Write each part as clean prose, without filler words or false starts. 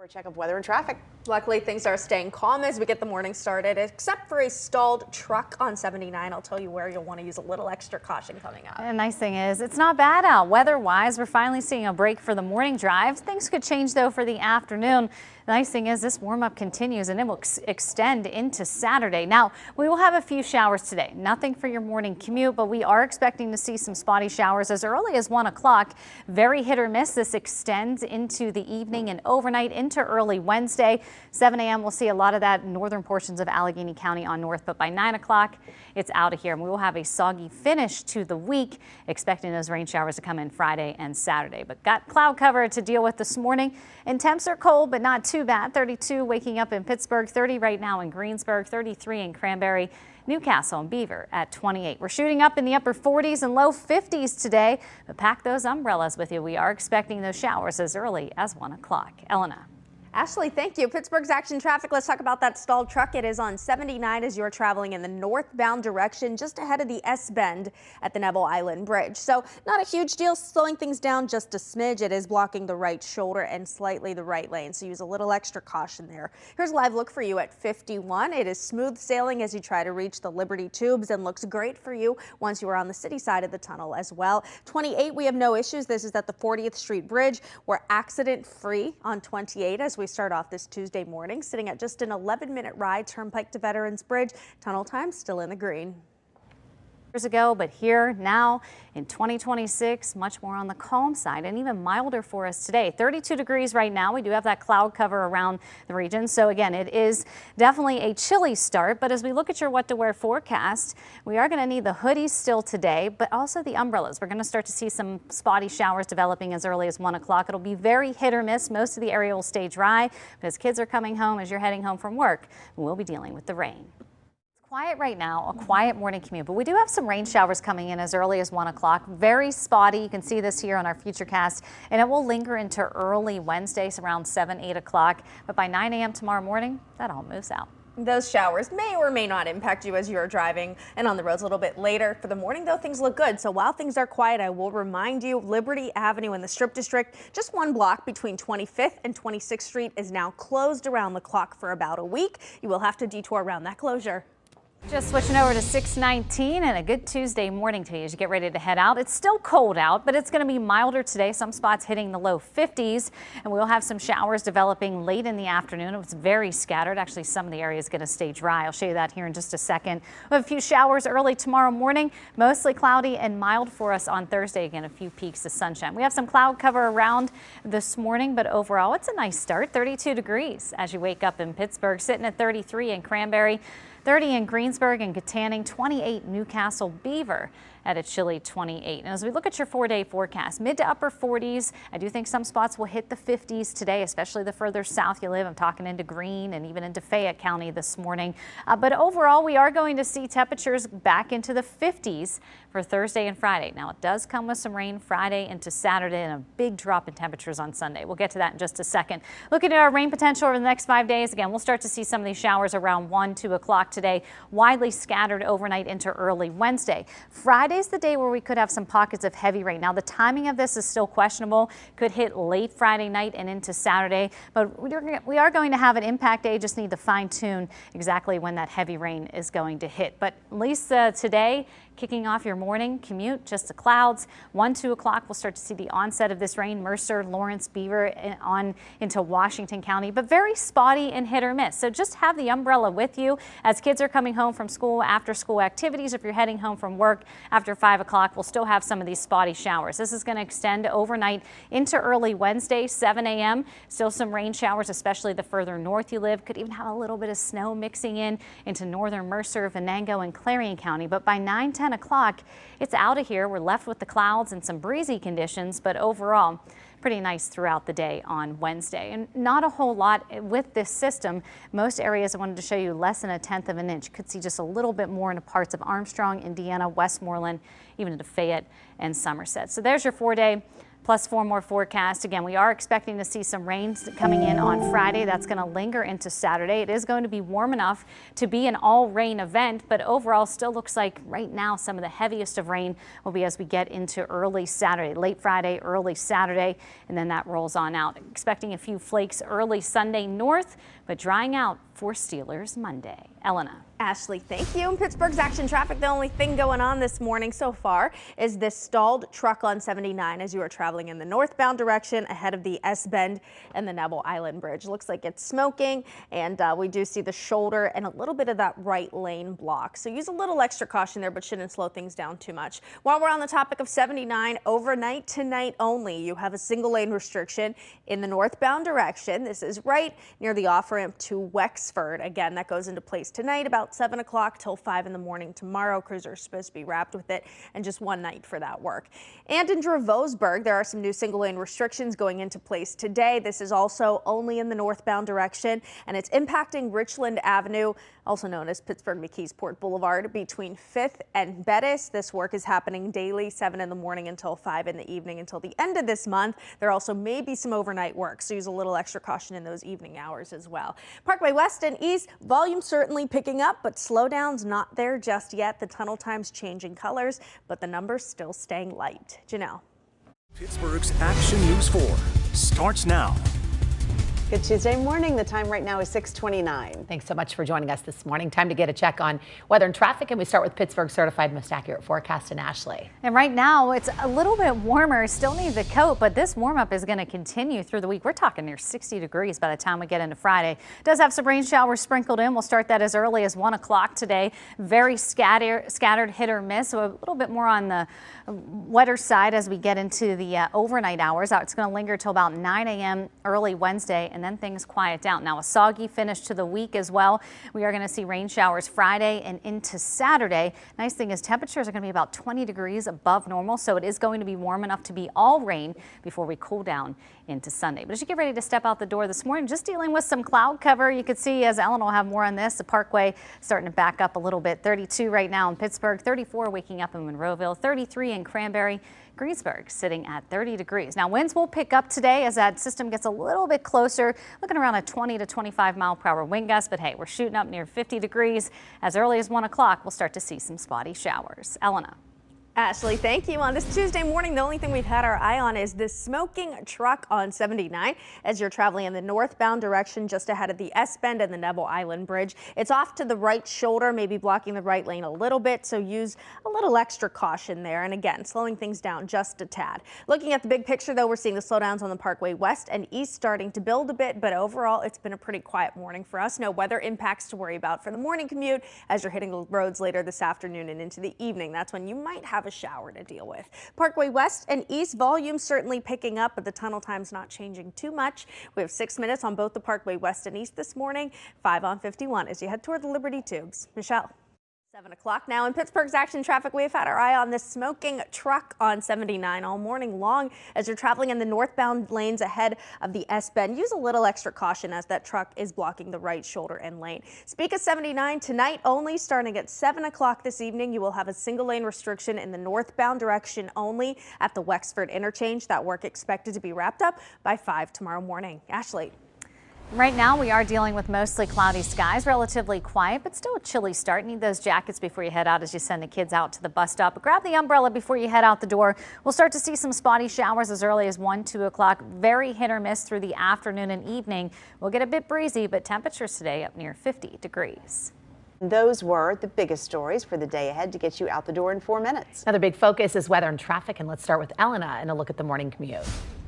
For a check of weather and traffic. Luckily, things are staying calm as we get the morning started, except for a stalled truck on 79. I'll tell you where you'll want to use a little extra caution coming up. And the nice thing is it's not bad out weather-wise. We're finally seeing a break for the morning drive. Things could change, though, for the afternoon. The nice thing is this warm-up continues and it will extend into Saturday. Now, we will have a few showers today. Nothing for your morning commute, but we are expecting to see some spotty showers as early as 1 o'clock. Very hit or miss. This extends into the evening and overnight into early Wednesday. 7 a.m. we'll see a lot of that in northern portions of Allegheny County on north, but by 9 o'clock it's out of here and we will have a soggy finish to the week, expecting those rain showers to come in Friday and Saturday. But got cloud cover to deal with this morning, and temps are cold but not too bad. 32 waking up in Pittsburgh, 30 right now in Greensburg, 33 in Cranberry, Newcastle and Beaver at 28. We're shooting up in the upper 40s and low 50s today, but pack those umbrellas with you. We are expecting those showers as early as 1 o'clock. Elena. Ashley, thank you. Pittsburgh's action traffic. Let's talk about that stalled truck. It is on 79 as you're traveling in the northbound direction, just ahead of the S-bend at the Neville Island Bridge. So not a huge deal, slowing things down just a smidge. It is blocking the right shoulder and slightly the right lane, so use a little extra caution there. Here's a live look for you at 51. It is smooth sailing as you try to reach the Liberty Tubes and looks great for you once you are on the city side of the tunnel as well. 28, we have no issues. This is at the 40th Street Bridge. We're accident free on 28 as we start off this Tuesday morning, sitting at just an 11-minute ride Turnpike to Veterans Bridge. Tunnel time still in the green. Years ago, but here now in 2026, much more on the calm side and even milder for us today. 32 degrees right now. We do have that cloud cover around the region. So again, it is definitely a chilly start. But as we look at your what to wear forecast, we are going to need the hoodies still today, but also the umbrellas. We're going to start to see some spotty showers developing as early as 1 o'clock. It'll be very hit or miss. Most of the area will stay dry, but as kids are coming home, as you're heading home from work, we'll be dealing with the rain. Quiet right now, a quiet morning commute, but we do have some rain showers coming in as early as 1 o'clock. Very spotty. You can see this here on our Futurecast, and it will linger into early Wednesday, so around 7, 8 o'clock. But by 9 a.m. tomorrow morning, that all moves out. Those showers may or may not impact you as you're driving and on the roads a little bit later. For the morning, though, things look good. So while things are quiet, I will remind you, Liberty Avenue in the Strip District, just one block between 25th and 26th Street, is now closed around the clock for about a week. You will have to detour around that closure. Just switching over to 619 and a good Tuesday morning to you as you get ready to head out. It's still cold out, but it's going to be milder today. Some spots hitting the low 50s, and we'll have some showers developing late in the afternoon. It's very scattered. Actually, some of the area is going to stay dry. I'll show you that here in just a second. We'll have a few showers early tomorrow morning, mostly cloudy and mild for us on Thursday. Again, a few peaks of sunshine. We have some cloud cover around this morning, but overall, it's a nice start. 32 degrees as you wake up in Pittsburgh, sitting at 33 in Cranberry, 30 in Greensburg and Katanning, 28 Newcastle, Beaver at a chilly 28. And as we look at your 4-day forecast, mid to upper 40s, I do think some spots will hit the 50s today, especially the further south you live. I'm talking into Greene and even into Fayette County this morning. But overall, we are going to see temperatures back into the 50s for Thursday and Friday. Now, it does come with some rain Friday into Saturday and a big drop in temperatures on Sunday. We'll get to that in just a second. Looking at our rain potential over the next 5 days, again, we'll start to see some of these showers around 1, 2 o'clock today, widely scattered overnight into early Wednesday. Friday's the day where we could have some pockets of heavy rain. Now, the timing of this is still questionable. Could hit late Friday night and into Saturday, but we are going to have an impact day. Just need to fine tune exactly when that heavy rain is going to hit. But at least today, kicking off your morning commute, just the clouds. 1, 2 o'clock, we'll start to see the onset of this rain. Mercer, Lawrence, Beaver on into Washington County, but very spotty and hit or miss. So just have the umbrella with you as kids are coming home from school, after school activities. If you're heading home from work after 5 o'clock, we'll still have some of these spotty showers. This is going to extend overnight into early Wednesday, 7 a.m. Still some rain showers, especially the further north you live. Could even have a little bit of snow mixing in into northern Mercer, Venango, and Clarion County. But by 9, 10 o'clock, it's out of here. We're left with the clouds and some breezy conditions, but overall, pretty nice throughout the day on Wednesday. And not a whole lot with this system. Most areas I wanted to show you less than 1/10 of an inch. Could see just a little bit more into parts of Armstrong, Indiana, Westmoreland, even into Fayette and Somerset. So there's your 4-day plus 4 more forecast. Again, we are expecting to see some rain coming in on Friday. That's going to linger into Saturday. It is going to be warm enough to be an all rain event, but overall still looks like right now some of the heaviest of rain will be as we get into early Saturday, late Friday, early Saturday, and then that rolls on out. Expecting a few flakes early Sunday north, but drying out for Steelers Monday. Elena. Ashley, thank you. In Pittsburgh's Action Traffic, the only thing going on this morning so far is this stalled truck on 79 as you are traveling in the northbound direction ahead of the S-Bend and the Neville Island Bridge. Looks like it's smoking, and we do see the shoulder and a little bit of that right lane block. So use a little extra caution there, but shouldn't slow things down too much. While we're on the topic of 79, overnight tonight only, you have a single lane restriction in the northbound direction. This is right near the off-ramp to Wexford. Again, that goes into place tonight about 7 o'clock till 5 in the morning tomorrow. Crews are supposed to be wrapped with it, and just one night for that work. And in Dravosburg, there are some new single lane restrictions going into place today. This is also only in the northbound direction, and it's impacting Richland Avenue, also known as Pittsburgh McKeesport Boulevard, between 5th and Bettis. This work is happening daily, 7 in the morning until 5 in the evening until the end of this month. There also may be some overnight work, so use a little extra caution in those evening hours as well. Parkway West and East, volume certainly picking up, but slowdowns not there just yet. The tunnel times changing colors, but the numbers still staying light. Janelle. Pittsburgh's Action News 4 starts now. Good Tuesday morning. The time right now is 6:29. Thanks so much for joining us this morning. Time to get a check on weather and traffic, and we start with Pittsburgh certified most accurate forecast in Ashley. And right now it's a little bit warmer, still need the coat, but this warm up is going to continue through the week. We're talking near 60 degrees by the time we get into Friday. Does have some rain showers sprinkled in. We'll start that as early as 1 o'clock today. Very scattered hit or miss, so a little bit more on the wetter side as we get into the overnight hours. It's going to linger till about 9 a.m. early Wednesday, and then things quiet down. Now a soggy finish to the week as well. We are going to see rain showers Friday and into Saturday. Nice thing is temperatures are going to be about 20 degrees above normal, so it is going to be warm enough to be all rain before we cool down into Sunday. But as you get ready to step out the door this morning, just dealing with some cloud cover. You can see, as Ellen will have more on this, the Parkway starting to back up a little bit. 32 right now in Pittsburgh, 34 waking up in Monroeville, 33 in Cranberry. Greensburg sitting at 30 degrees. Now winds will pick up today as that system gets a little bit closer, looking around a 20 to 25 mile per hour wind gust, but hey, we're shooting up near 50 degrees. As early as 1 o'clock, we'll start to see some spotty showers. Elena. Ashley, thank you. On this Tuesday morning, the only thing we've had our eye on is this smoking truck on 79 as you're traveling in the northbound direction just ahead of the S-Bend and the Neville Island Bridge. It's off to the right shoulder, maybe blocking the right lane a little bit, so use a little extra caution there. And again, slowing things down just a tad. Looking at the big picture, though, we're seeing the slowdowns on the Parkway West and East starting to build a bit, but overall, it's been a pretty quiet morning for us. No weather impacts to worry about for the morning commute as you're hitting the roads later this afternoon and into the evening. That's when you might have a shower to deal with. Parkway West and East volume certainly picking up, but the tunnel time's not changing too much. We have 6 minutes on both the Parkway West and East this morning, 5 on 51 as you head toward the Liberty Tubes. Michelle. 7 o'clock now in Pittsburgh's Action Traffic. We've had our eye on this smoking truck on 79 all morning long as you're traveling in the northbound lanes ahead of the S-Bend. Use a little extra caution as that truck is blocking the right shoulder and lane. Speak of 79 tonight only, starting at 7 o'clock this evening. You will have a single lane restriction in the northbound direction only at the Wexford interchange. That work expected to be wrapped up by 5 tomorrow morning. Ashley. Right now we are dealing with mostly cloudy skies, relatively quiet, but still a chilly start. Need those jackets before you head out as you send the kids out to the bus stop. But grab the umbrella before you head out the door. We'll start to see some spotty showers as early as 1, 2 o'clock. Very hit or miss through the afternoon and evening. We'll get a bit breezy, but temperatures today up near 50 degrees. Those were the biggest stories for the day ahead to get you out the door in 4 minutes. Another big focus is weather and traffic, and let's start with Elena and a look at the morning commute.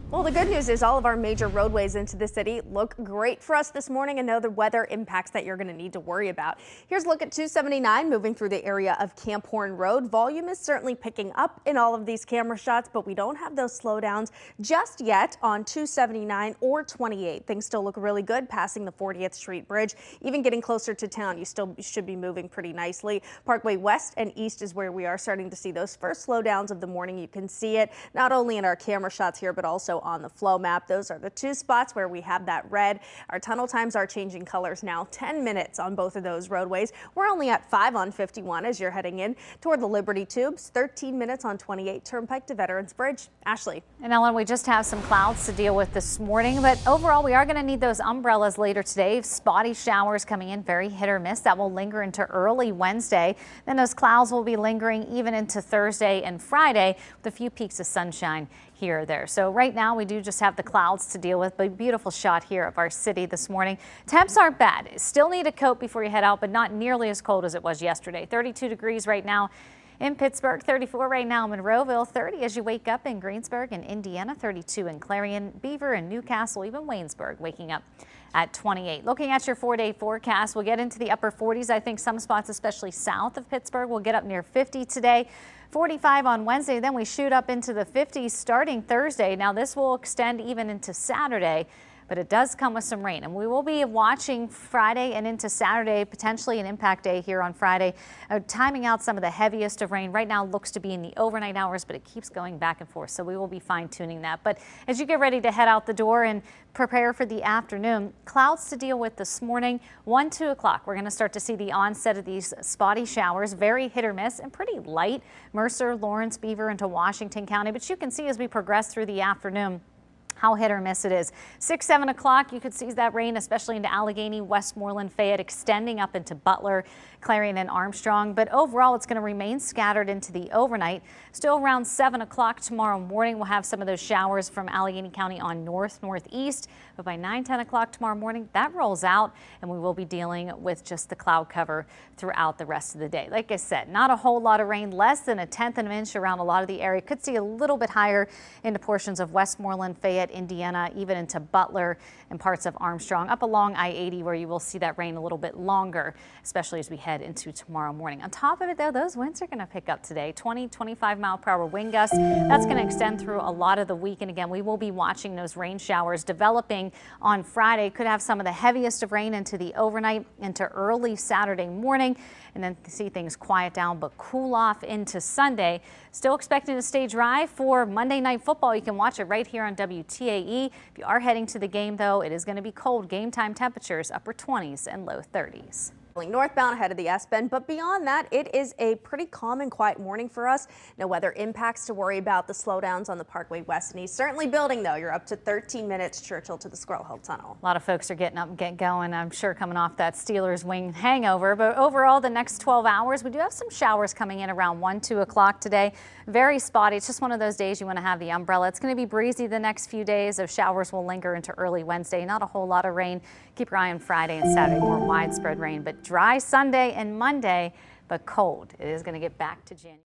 Well, the good news is all of our major roadways into the city look great for us this morning, and no other weather impacts that you're going to need to worry about. Here's a look at 279 moving through the area of Camp Horn Road. Volume is certainly picking up in all of these camera shots, but we don't have those slowdowns just yet on 279 or 28. Things still look really good passing the 40th Street Bridge. Even getting closer to town, you still should be moving pretty nicely. Parkway West and East is where we are starting to see those first slowdowns of the morning. You can see it not only in our camera shots here, but also also on the flow map. Those are the two spots where we have that red. Our tunnel times are changing colors now. 10 minutes on both of those roadways. We're only at 5 on 51 as you're heading in toward the Liberty Tubes. 13 minutes on 28 Turnpike to Veterans Bridge. Ashley. And Ellen, we just have some clouds to deal with this morning, but overall we are going to need those umbrellas later today. Spotty showers coming in, very hit or miss. That will linger into early Wednesday. Then those clouds will be lingering even into Thursday and Friday with a few peaks of sunshine here or there. So right now we do just have the clouds to deal with, but a beautiful shot here of our city this morning. Temps aren't bad. Still need a coat before you head out, but not nearly as cold as it was yesterday. 32 degrees right now in Pittsburgh, 34 right now in Monroeville, 30 as you wake up in Greensburg and Indiana, 32 in Clarion, Beaver and Newcastle, even Waynesburg waking up at 28. Looking at your 4-day forecast, we'll get into the upper 40s. I think some spots, especially south of Pittsburgh, will get up near 50 today. 45 on Wednesday, then we shoot up into the 50s starting Thursday. Now this will extend even into Saturday, but it does come with some rain, and we will be watching Friday and into Saturday, potentially an impact day here on Friday, timing out some of the heaviest of rain. Right now looks to be in the overnight hours, but it keeps going back and forth, so we will be fine-tuning that. But as you get ready to head out the door and prepare for the afternoon, clouds to deal with this morning. 1-2 o'clock, we're going to start to see the onset of these spotty showers, very hit or miss and pretty light. Mercer, Lawrence, Beaver into Washington County, but you can see as we progress through the afternoon how hit or miss it is. 6-7 o'clock, you could see that rain, especially into Allegheny, Westmoreland, Fayette, extending up into Butler, Clarion and Armstrong. But overall, it's going to remain scattered into the overnight. Still around 7 o'clock tomorrow morning, we'll have some of those showers from Allegheny County on northeast. But by 9-10 o'clock tomorrow morning, that rolls out, and we will be dealing with just the cloud cover throughout the rest of the day. Like I said, not a whole lot of rain, less than 1/10 of an inch around a lot of the area. Could see a little bit higher into portions of Westmoreland, Fayette, Indiana, even into Butler and parts of Armstrong, up along I-80 where you will see that rain a little bit longer, especially as we head into tomorrow morning. On top of it, though, those winds are going to pick up today. 20-25 mile per hour wind gusts. That's going to extend through a lot of the week. And again, we will be watching those rain showers developing on Friday. Could have some of the heaviest of rain into the overnight, into early Saturday morning, and then see things quiet down but cool off into Sunday. Still expecting to stay dry for Monday Night Football. You can watch it right here on WTAE. If you are heading to the game, though, it is going to be cold. Game time temperatures upper 20s and low 30s. Northbound ahead of the S-Bend, but beyond that, it is a pretty calm and quiet morning for us. No weather impacts to worry about. The slowdowns on the Parkway West and East certainly building, though. You're up to 13 minutes Churchill to the Squirrel Hill Tunnel. A lot of folks are getting up and getting going, I'm sure, coming off that Steelers wing hangover. But overall, the next 12 hours, we do have some showers coming in around 1-2 o'clock today. Very spotty. It's just one of those days you want to have the umbrella. It's going to be breezy the next few days. Those showers will linger into early Wednesday. Not a whole lot of rain. Keep your eye on Friday and Saturday, more widespread rain, but dry Sunday and Monday, but cold. It is going to get back to January.